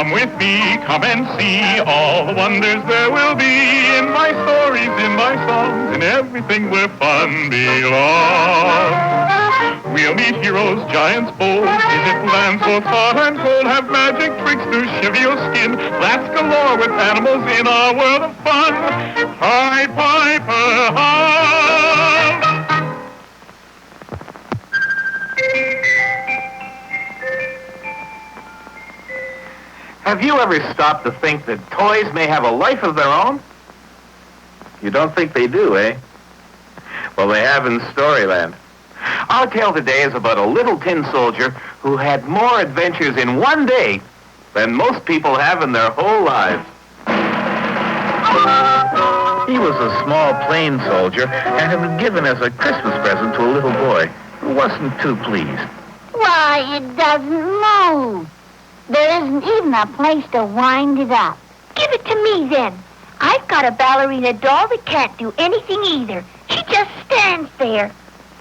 Come with me, come and see all the wonders there will be in my stories, in my songs, in everything where fun belongs. We'll meet heroes, giants bold, visit lands both hot and cold, have magic tricks to shiver your skin, laughs galore with animals in our world of fun. Pied Piper, hum! Have you ever stopped to think that toys may have a life of their own? You don't think they do, eh? Well, they have in Storyland. Our tale today is about a little tin soldier who had more adventures in one day than most people have in their whole lives. He was a small plain soldier and had been given as a Christmas present to a little boy who wasn't too pleased. Why, it doesn't move. There isn't even a place to wind it up. Give it to me, then. I've got a ballerina doll that can't do anything either. She just stands there.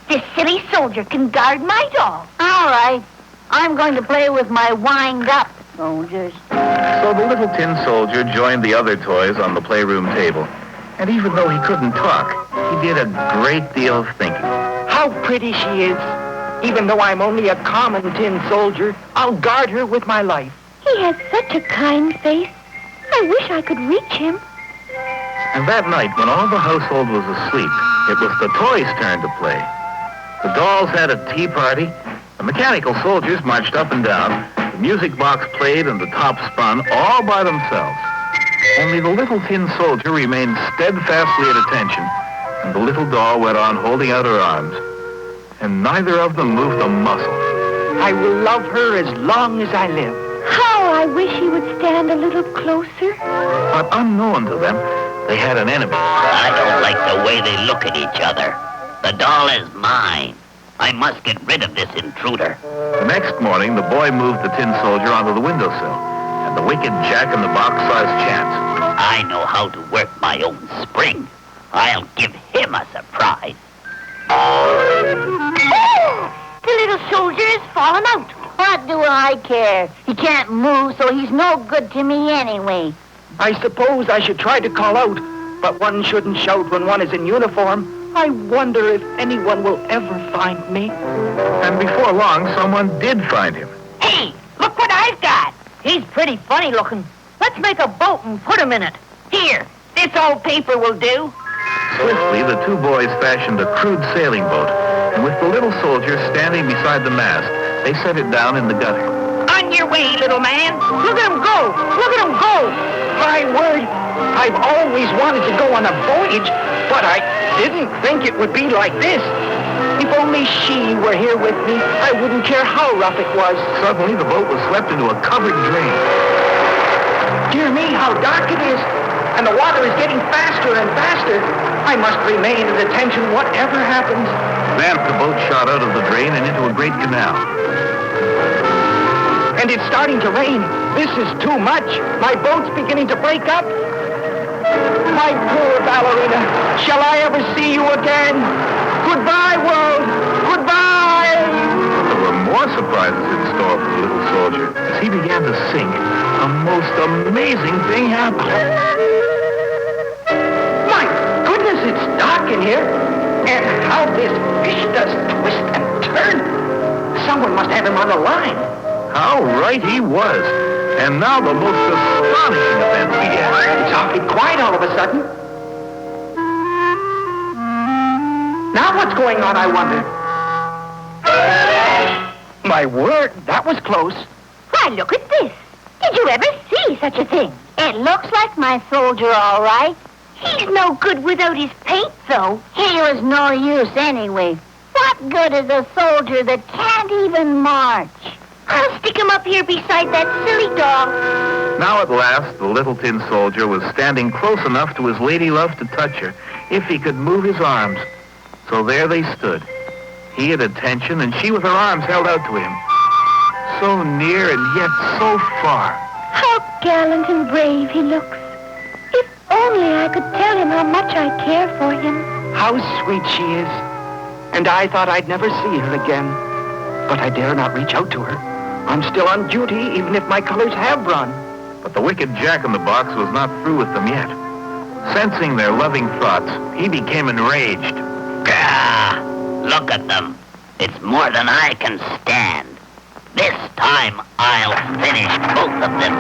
This silly soldier can guard my doll. All right. I'm going to play with my wind-up soldiers. So the little tin soldier joined the other toys on the playroom table. And even though he couldn't talk, he did a great deal of thinking. How pretty she is. Even though I'm only a common tin soldier, I'll guard her with my life. He has such a kind face. I wish I could reach him. And that night, when all the household was asleep, it was the toys' turn to play. The dolls had a tea party, the mechanical soldiers marched up and down, the music box played and the top spun all by themselves. Only the little tin soldier remained steadfastly at attention, and the little doll went on holding out her arms. And neither of them moved a muscle. I will love her as long as I live. How I wish he would stand a little closer. But unknown to them, they had an enemy. I don't like the way they look at each other. The doll is mine. I must get rid of this intruder. The next morning, the boy moved the tin soldier onto the windowsill, and the wicked Jack-in-the-Box saw his chance. I know how to work my own spring. I'll give him a surprise. The little soldier has fallen out. What do I care? He can't move, so he's no good to me anyway. I suppose I should try to call out, but one shouldn't shout when one is in uniform. I wonder if anyone will ever find me. And before long, someone did find him. Hey, look what I've got. He's pretty funny looking. Let's make a boat and put him in it. Here, this old paper will do. Swiftly, the two boys fashioned a crude sailing boat, and with the little soldier standing beside the mast, they set it down in the gutter. On your way, little man. Look at him go. Look at him go. My word, I've always wanted to go on a voyage, but I didn't think it would be like this. If only she were here with me, I wouldn't care how rough it was. Suddenly, the boat was swept into a covered drain. Dear me, how dark it is. And the water is getting faster and faster. I must remain at attention whatever happens. Then the boat shot out of the drain and into a great canal. And it's starting to rain. This is too much. My boat's beginning to break up. My poor ballerina. Shall I ever see you again? Goodbye, world. Goodbye. There were more surprises in store for the little soldier. As he began to sink, a most amazing thing happened. It's dark in here, and how this fish does twist and turn. Someone must have him on the line. How right he was. And now the most astonishing event began. It's awfully quiet all of a sudden. Now what's going on, I wonder? My word, that was close. Why, look at this. Did you ever see such a thing? It looks like my soldier, all right. He's no good without his paint, though. He was no use anyway. What good is a soldier that can't even march? I'll stick him up here beside that silly doll. Now at last, the little tin soldier was standing close enough to his lady love to touch her, if he could move his arms. So there they stood. He at attention, and she with her arms held out to him. So near and yet so far. How gallant and brave he looks. If only I could tell him how much I care for him. How sweet she is. And I thought I'd never see her again. But I dare not reach out to her. I'm still on duty, even if my colors have run. But the wicked Jack-in-the-Box was not through with them yet. Sensing their loving thoughts, he became enraged. Gah! Look at them. It's more than I can stand. This time I'll finish both of them.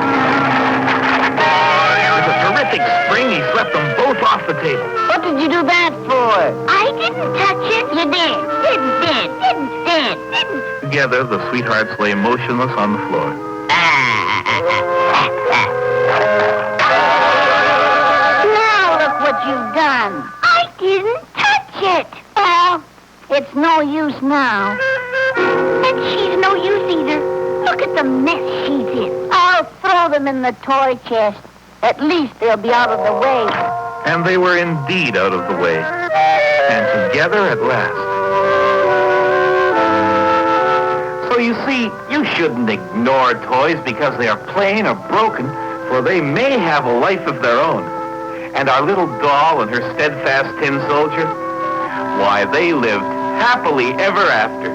With a terrific spring, he swept them both off the table. What did you do that for? I didn't touch it. You did. Didn't. Together, the sweethearts lay motionless on the floor. Now look what you've done. I didn't touch it. Well, it's no use now. And she's no use either. Look at the mess she's in. I'll throw them in the toy chest. At least they'll be out of the way. And they were indeed out of the way. And together at last. So you see, you shouldn't ignore toys because they are plain or broken, for they may have a life of their own. And our little doll and her steadfast tin soldier, why, they lived happily ever after.